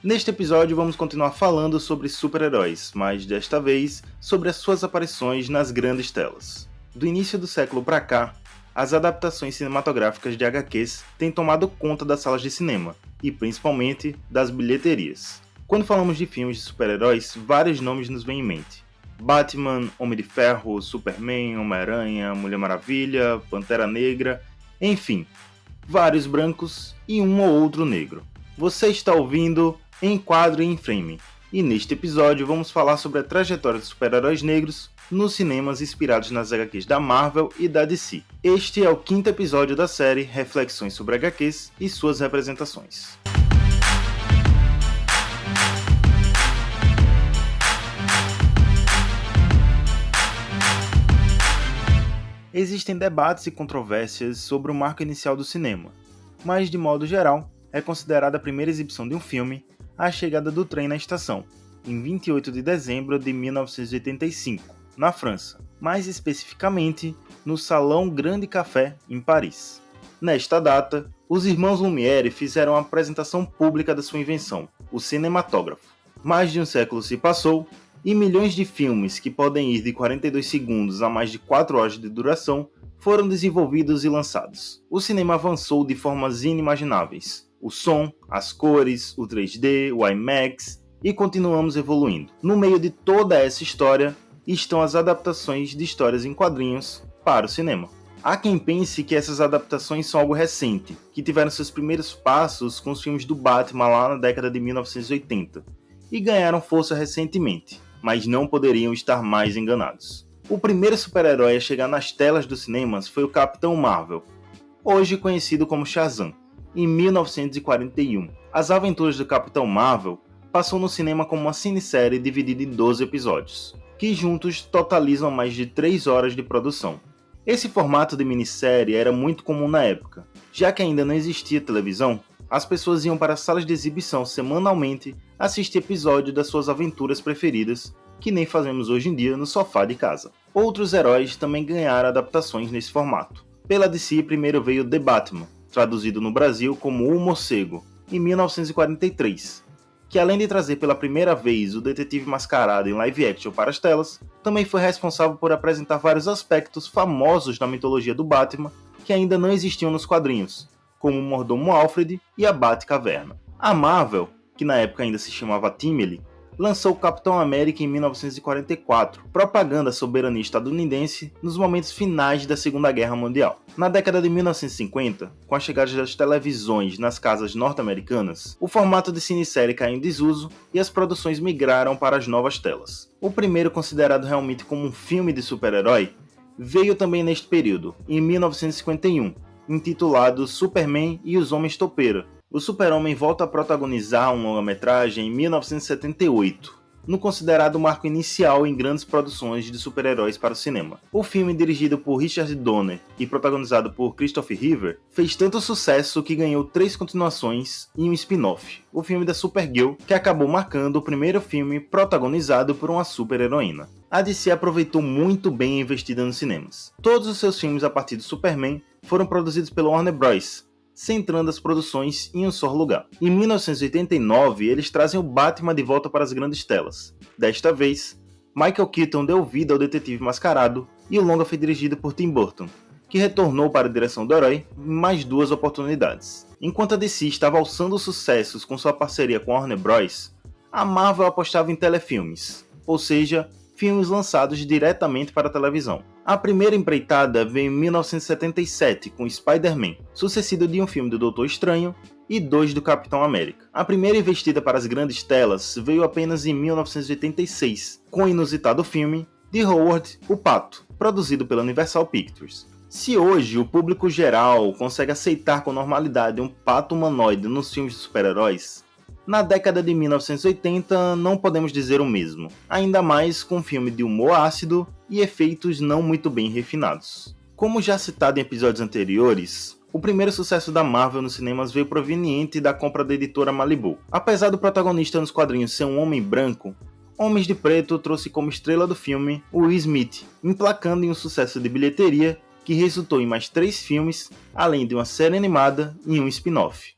Neste episódio vamos continuar falando sobre super-heróis, mas desta vez sobre as suas aparições nas grandes telas. Do início do século para cá, as adaptações cinematográficas de HQs têm tomado conta das salas de cinema, e principalmente das bilheterias. Quando falamos de filmes de super-heróis, vários nomes nos vêm em mente. Batman, Homem de Ferro, Superman, Homem-Aranha, Mulher Maravilha, Pantera Negra, enfim, vários brancos e um ou outro negro. Você está ouvindo Enquadro em Frame, e neste episódio vamos falar sobre a trajetória de super-heróis negros nos cinemas inspirados nas HQs da Marvel e da DC. Este é o 5º episódio da série Reflexões sobre HQs e suas representações. Existem debates e controvérsias sobre o marco inicial do cinema, mas de modo geral, é considerada a primeira exibição de um filme a chegada do trem na estação, em 28 de dezembro de 1985, na França, mais especificamente no Salão Grande Café, em Paris. Nesta data, os irmãos Lumière fizeram a apresentação pública da sua invenção, o cinematógrafo. Mais de um século se passou, e milhões de filmes que podem ir de 42 segundos a mais de 4 horas de duração foram desenvolvidos e lançados. O cinema avançou de formas inimagináveis. O som, as cores, o 3D, o IMAX, e continuamos evoluindo. No meio de toda essa história estão as adaptações de histórias em quadrinhos para o cinema. Há quem pense que essas adaptações são algo recente, que tiveram seus primeiros passos com os filmes do Batman lá na década de 1980, e ganharam força recentemente, mas não poderiam estar mais enganados. O primeiro super-herói a chegar nas telas dos cinemas foi o Capitão Marvel, hoje conhecido como Shazam, em 1941. As aventuras do Capitão Marvel passou no cinema como uma cinesérie dividida em 12 episódios, que juntos totalizam mais de 3 horas de produção. Esse formato de minissérie era muito comum na época, já que ainda não existia televisão. As pessoas iam para salas de exibição semanalmente assistir episódios das suas aventuras preferidas, que nem fazemos hoje em dia no sofá de casa. Outros heróis também ganharam adaptações nesse formato. Pela DC, primeiro veio The Batman, traduzido no Brasil como O Morcego, em 1943, que além de trazer pela primeira vez o detetive mascarado em live action para as telas, também foi responsável por apresentar vários aspectos famosos da mitologia do Batman que ainda não existiam nos quadrinhos, como o Mordomo Alfred e a Batcaverna. A Marvel, que na época ainda se chamava Timely, lançou o Capitão América em 1944, propaganda a soberania estadunidense nos momentos finais da Segunda Guerra Mundial. Na década de 1950, com a chegada das televisões nas casas norte-americanas, o formato de cinesérie caiu em desuso e as produções migraram para as novas telas. O primeiro considerado realmente como um filme de super-herói veio também neste período, em 1951, intitulado Superman e os Homens Topeira. O Super-Homem volta a protagonizar uma longa-metragem em 1978, no considerado marco inicial em grandes produções de super-heróis para o cinema. O filme, dirigido por Richard Donner e protagonizado por Christopher Reeve, fez tanto sucesso que ganhou 3 continuações e um spin-off, o filme da Supergirl, que acabou marcando o primeiro filme protagonizado por uma super-heroína. A DC aproveitou muito bem a investida nos cinemas. Todos os seus filmes a partir do Superman foram produzidos pela Warner Bros., centrando as produções em um só lugar. Em 1989, eles trazem o Batman de volta para as grandes telas. Desta vez, Michael Keaton deu vida ao detetive mascarado e o longa foi dirigido por Tim Burton, que retornou para a direção do herói em mais 2 oportunidades. Enquanto a DC estava alçando sucessos com sua parceria com a Warner Bros., a Marvel apostava em telefilmes, ou seja, filmes lançados diretamente para a televisão. A primeira empreitada veio em 1977 com Spider-Man, sucessivo de um filme do Doutor Estranho e 2 do Capitão América. A primeira investida para as grandes telas veio apenas em 1986, com o inusitado filme de Howard o Pato, produzido pela Universal Pictures. Se hoje o público geral consegue aceitar com normalidade um pato humanoide nos filmes de super-heróis, na década de 1980 não podemos dizer o mesmo, ainda mais com um filme de humor ácido e efeitos não muito bem refinados. Como já citado em episódios anteriores, o primeiro sucesso da Marvel nos cinemas veio proveniente da compra da editora Malibu. Apesar do protagonista nos quadrinhos ser um homem branco, Homens de Preto trouxe como estrela do filme Will Smith, emplacando em um sucesso de bilheteria que resultou em mais 3 filmes, além de uma série animada e um spin-off.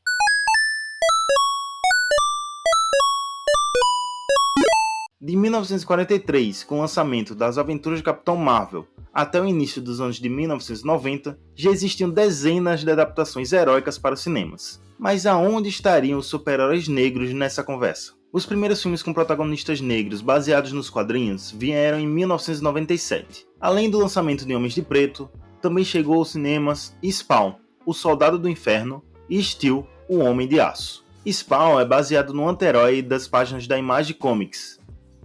De 1943, com o lançamento das Aventuras de Capitão Marvel, até o início dos anos de 1990, já existiam dezenas de adaptações heróicas para os cinemas. Mas aonde estariam os super-heróis negros nessa conversa? Os primeiros filmes com protagonistas negros baseados nos quadrinhos vieram em 1997. Além do lançamento de Homens de Preto, também chegou aos cinemas Spawn, O Soldado do Inferno, e Steel, O Homem de Aço. Spawn é baseado no anti-herói das páginas da Image Comics.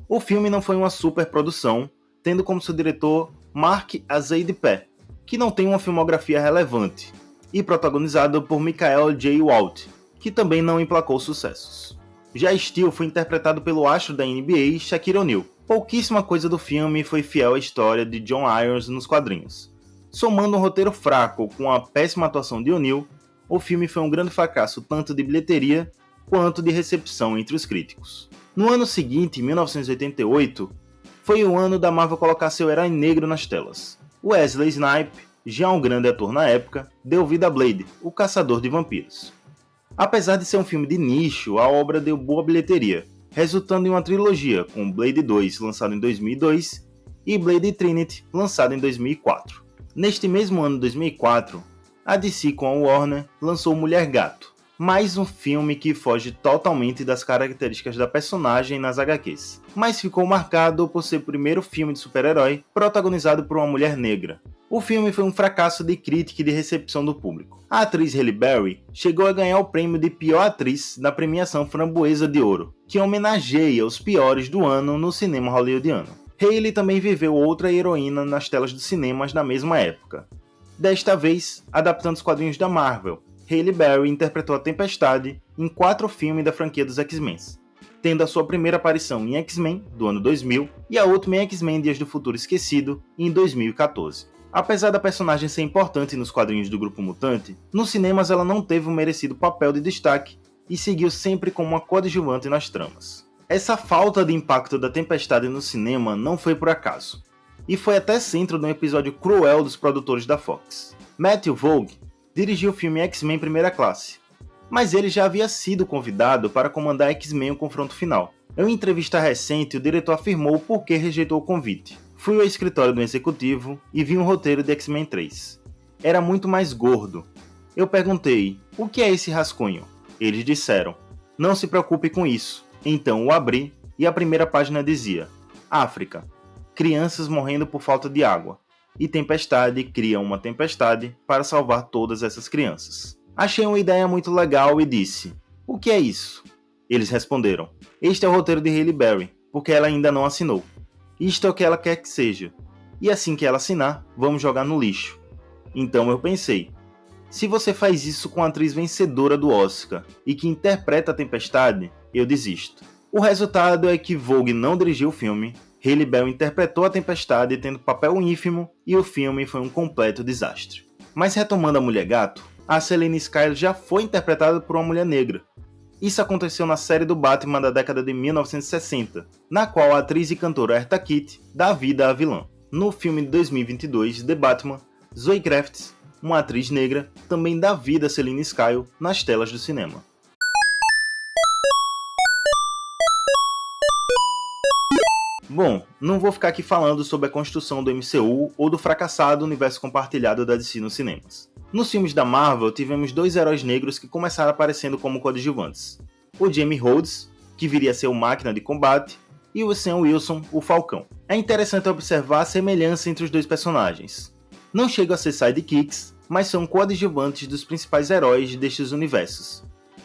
O filme não foi uma superprodução, tendo como seu diretor Mark Azaide-Pé, que não tem uma filmografia relevante, e protagonizado por Michael J. Walt, que também não emplacou sucessos. Já Steel foi interpretado pelo astro da NBA Shaquille O'Neal. Pouquíssima coisa do filme foi fiel à história de John Irons nos quadrinhos. Somando um roteiro fraco com a péssima atuação de O'Neal, o filme foi um grande fracasso tanto de bilheteria quanto de recepção entre os críticos. No ano seguinte, 1988, foi o ano da Marvel colocar seu herói negro nas telas. Wesley Snipes, já um grande ator na época, deu vida a Blade, o caçador de vampiros. Apesar de ser um filme de nicho, a obra deu boa bilheteria, resultando em uma trilogia, com Blade 2, lançado em 2002, e Blade Trinity, lançado em 2004. Neste mesmo ano de 2004, a DC com a Warner lançou Mulher Gato, mais um filme que foge totalmente das características da personagem nas HQs, mas ficou marcado por ser o primeiro filme de super-herói protagonizado por uma mulher negra. O filme foi um fracasso de crítica e de recepção do público. A atriz Halle Berry chegou a ganhar o prêmio de pior atriz na premiação Framboesa de Ouro, que homenageia os piores do ano no cinema hollywoodiano. Halle também viveu outra heroína nas telas dos cinemas na mesma época. Desta vez, adaptando os quadrinhos da Marvel, Halle Berry interpretou a Tempestade em 4 filmes da franquia dos X-Men, tendo a sua primeira aparição em X-Men, do ano 2000, e a última em X-Men Dias do Futuro Esquecido, em 2014. Apesar da personagem ser importante nos quadrinhos do Grupo Mutante, nos cinemas ela não teve um merecido papel de destaque e seguiu sempre como uma coadjuvante nas tramas. Essa falta de impacto da Tempestade no cinema não foi por acaso, e foi até centro de um episódio cruel dos produtores da Fox. Matthew Vaughn dirigiu o filme X-Men Primeira Classe, mas ele já havia sido convidado para comandar X-Men o confronto final. Em uma entrevista recente, o diretor afirmou por que rejeitou o convite. Fui ao escritório do executivo e vi um roteiro de X-Men 3. Era muito mais gordo. Eu perguntei, o que é esse rascunho? Eles disseram, não se preocupe com isso. Então o abri e a primeira página dizia, África, crianças morrendo por falta de água. E Tempestade cria uma tempestade para salvar todas essas crianças. Achei uma ideia muito legal e disse, o que é isso? Eles responderam, este é o roteiro de Halle Berry, porque ela ainda não assinou. Isto é o que ela quer que seja. E assim que ela assinar, vamos jogar no lixo. Então eu pensei, se você faz isso com a atriz vencedora do Oscar e que interpreta a Tempestade, eu desisto. O resultado é que Vogue não dirigiu o filme, Halle Berry interpretou a Tempestade tendo papel ínfimo e o filme foi um completo desastre. Mas retomando a Mulher Gato, a Selene Sky já foi interpretada por uma mulher negra. Isso aconteceu na série do Batman da década de 1960, na qual a atriz e cantora Eartha Kitt dá vida à vilã. No filme de 2022, The Batman, Zoe Kravitz, uma atriz negra, também dá vida a Selene Sky nas telas do cinema. Bom, não vou ficar aqui falando sobre a construção do MCU ou do fracassado universo compartilhado da DC nos cinemas. Nos filmes da Marvel, tivemos 2 heróis negros que começaram aparecendo como coadjuvantes. O Jamie Rhodes, que viria a ser o Máquina de Combate, e o Sam Wilson, o Falcão. É interessante observar a semelhança entre os dois personagens. Não chegam a ser sidekicks, mas são coadjuvantes dos principais heróis destes universos.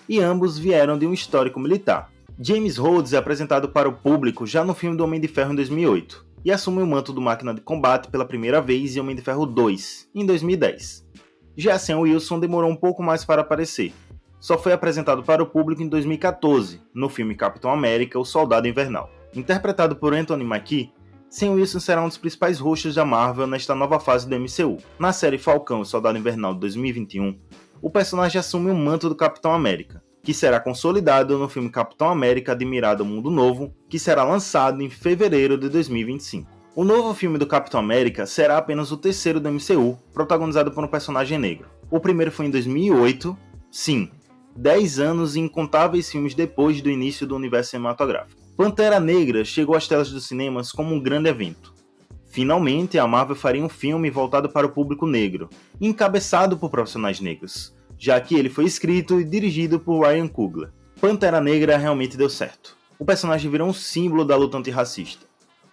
E ambos vieram de um histórico militar. James Rhodes é apresentado para o público já no filme do Homem de Ferro em 2008, e assume o manto do Máquina de Combate pela primeira vez em Homem de Ferro 2, em 2010. Já Sam Wilson demorou um pouco mais para aparecer. Só foi apresentado para o público em 2014, no filme Capitão América, o Soldado Invernal. Interpretado por Anthony Mackie, Sam Wilson será um dos principais rostos da Marvel nesta nova fase do MCU. Na série Falcão e o Soldado Invernal de 2021, o personagem assume o manto do Capitão América, que será consolidado no filme Capitão América Admirado Mundo Novo, que será lançado em fevereiro de 2025. O novo filme do Capitão América será apenas o terceiro do MCU, protagonizado por um personagem negro. O primeiro foi em 2008, sim, 10 anos e incontáveis filmes depois do início do universo cinematográfico. Pantera Negra chegou às telas dos cinemas como um grande evento. Finalmente, a Marvel faria um filme voltado para o público negro, encabeçado por profissionais negros, já que ele foi escrito e dirigido por Ryan Coogler. Pantera Negra realmente deu certo. O personagem virou um símbolo da luta antirracista.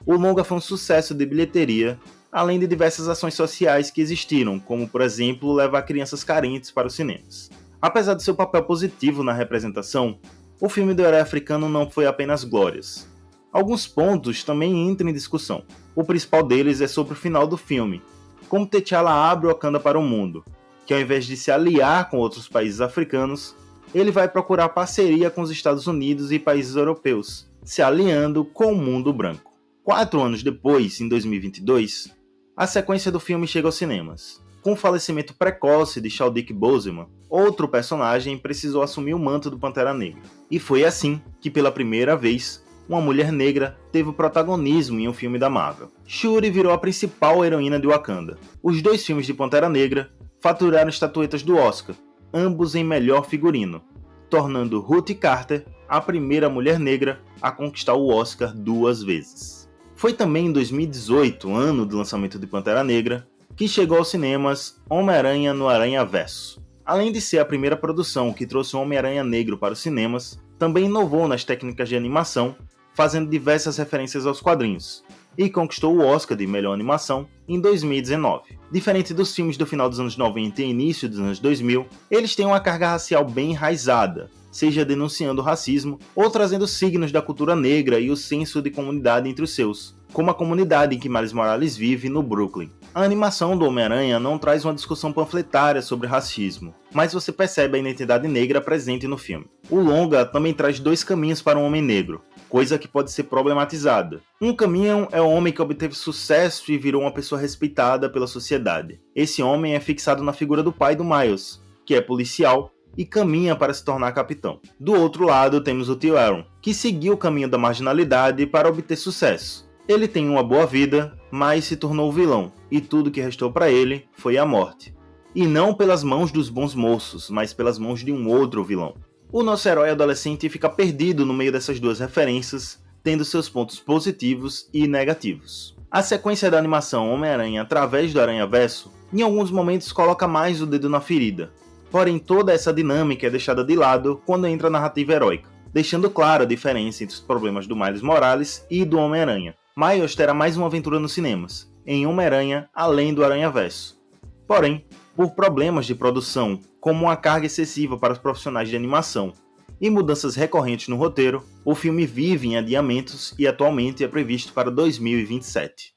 O longa foi um sucesso de bilheteria, além de diversas ações sociais que existiram, como por exemplo levar crianças carentes para os cinemas. Apesar de seu papel positivo na representação, o filme do herói africano não foi apenas glórias. Alguns pontos também entram em discussão. O principal deles é sobre o final do filme, como T'Challa abre Wakanda para o mundo, que ao invés de se aliar com outros países africanos, ele vai procurar parceria com os Estados Unidos e países europeus, se aliando com o mundo branco. 4 anos depois, em 2022, a sequência do filme chega aos cinemas. Com o falecimento precoce de Chadwick Boseman, outro personagem precisou assumir o manto do Pantera Negra. E foi assim que, pela primeira vez, uma mulher negra teve o protagonismo em um filme da Marvel. Shuri virou a principal heroína de Wakanda. Os 2 filmes de Pantera Negra faturaram estatuetas do Oscar, ambos em melhor figurino, tornando Ruth Carter a primeira mulher negra a conquistar o Oscar 2 vezes. Foi também em 2018, ano do lançamento de Pantera Negra, que chegou aos cinemas Homem-Aranha no Aranhaverso. Além de ser a primeira produção que trouxe o Homem-Aranha negro para os cinemas, também inovou nas técnicas de animação, fazendo diversas referências aos quadrinhos, e conquistou o Oscar de melhor animação em 2019. Diferente dos filmes do final dos anos 90 e início dos anos 2000, eles têm uma carga racial bem enraizada, seja denunciando o racismo ou trazendo signos da cultura negra e o senso de comunidade entre os seus, como a comunidade em que Miles Morales vive no Brooklyn. A animação do Homem-Aranha não traz uma discussão panfletária sobre racismo, mas você percebe a identidade negra presente no filme. O longa também traz 2 caminhos para um homem negro, coisa que pode ser problematizada. Um caminho é o homem que obteve sucesso e virou uma pessoa respeitada pela sociedade. Esse homem é fixado na figura do pai do Miles, que é policial e caminha para se tornar capitão. Do outro lado temos o tio Aaron, que seguiu o caminho da marginalidade para obter sucesso. Ele tem uma boa vida, mas se tornou vilão, e tudo que restou para ele foi a morte. E não pelas mãos dos bons moços, mas pelas mãos de um outro vilão. O nosso herói adolescente fica perdido no meio dessas 2 referências, tendo seus pontos positivos e negativos. A sequência da animação Homem-Aranha através do Aranhaverso, em alguns momentos coloca mais o dedo na ferida, porém toda essa dinâmica é deixada de lado quando entra a narrativa heróica, deixando clara a diferença entre os problemas do Miles Morales e do Homem-Aranha. Miles terá mais uma aventura nos cinemas, em Homem-Aranha além do Aranhaverso. Porém, por problemas de produção, como uma carga excessiva para os profissionais de animação e mudanças recorrentes no roteiro, o filme vive em adiamentos e atualmente é previsto para 2027.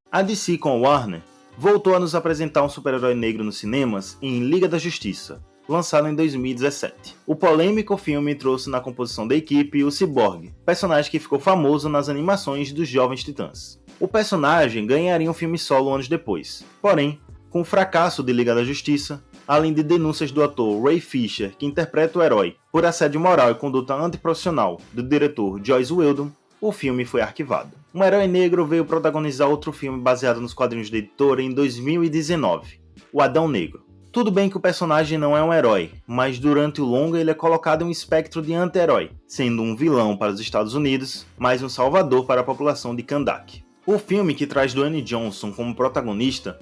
A DC com a Warner voltou a nos apresentar um super-herói negro nos cinemas em Liga da Justiça, lançado em 2017. O polêmico filme trouxe na composição da equipe o Cyborg, personagem que ficou famoso nas animações dos Jovens Titãs. O personagem ganharia um filme solo anos depois, porém, com o fracasso de Liga da Justiça, além de denúncias do ator Ray Fisher, que interpreta o herói, por assédio moral e conduta antiprofissional do diretor Joss Whedon, o filme foi arquivado. Um herói negro veio protagonizar outro filme baseado nos quadrinhos da editora em 2019, O Adão Negro. Tudo bem que o personagem não é um herói, mas durante o longa ele é colocado em um espectro de anti-herói, sendo um vilão para os Estados Unidos, mas um salvador para a população de Kahndaq. O filme, que traz Dwayne Johnson como protagonista,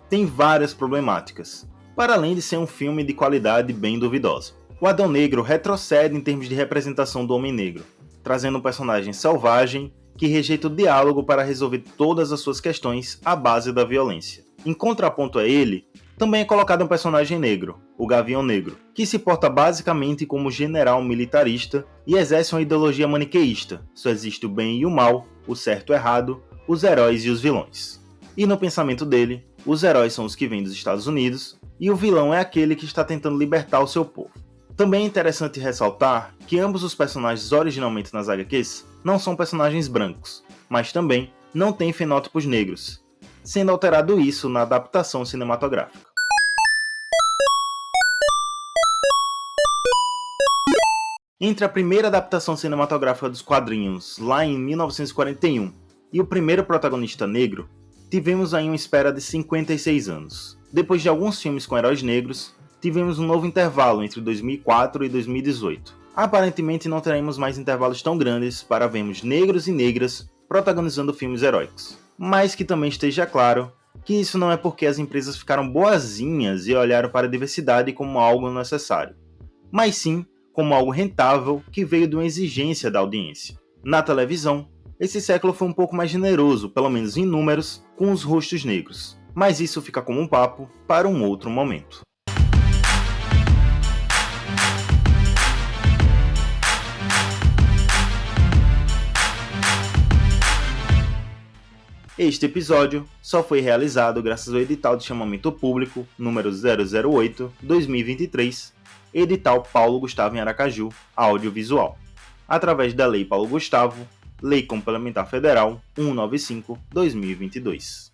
tem várias problemáticas, para além de ser um filme de qualidade bem duvidosa. O Adão Negro retrocede em termos de representação do homem negro, trazendo um personagem selvagem que rejeita o diálogo para resolver todas as suas questões à base da violência. Em contraponto a ele, também é colocado um personagem negro, o Gavião Negro, que se porta basicamente como general militarista e exerce uma ideologia maniqueísta, só existe o bem e o mal, o certo e o errado, os heróis e os vilões. E no pensamento dele, os heróis são os que vêm dos Estados Unidos e o vilão é aquele que está tentando libertar o seu povo. Também é interessante ressaltar que ambos os personagens originalmente nas HQs não são personagens brancos, mas também não têm fenótipos negros, sendo alterado isso na adaptação cinematográfica. Entre a primeira adaptação cinematográfica dos quadrinhos, lá em 1941, e o primeiro protagonista negro, tivemos aí uma espera de 56 anos. Depois de alguns filmes com heróis negros, tivemos um novo intervalo entre 2004 e 2018. Aparentemente não teremos mais intervalos tão grandes para vermos negros e negras protagonizando filmes heróicos. Mas que também esteja claro que isso não é porque as empresas ficaram boazinhas e olharam para a diversidade como algo necessário, mas sim como algo rentável que veio de uma exigência da audiência. Na televisão, esse século foi um pouco mais generoso, pelo menos em números, com os rostos negros, mas isso fica como um papo para um outro momento. Este episódio só foi realizado graças ao edital de chamamento público número 008/2023, edital Paulo Gustavo em Aracaju, audiovisual, através da Lei Paulo Gustavo, Lei Complementar Federal 195/2022.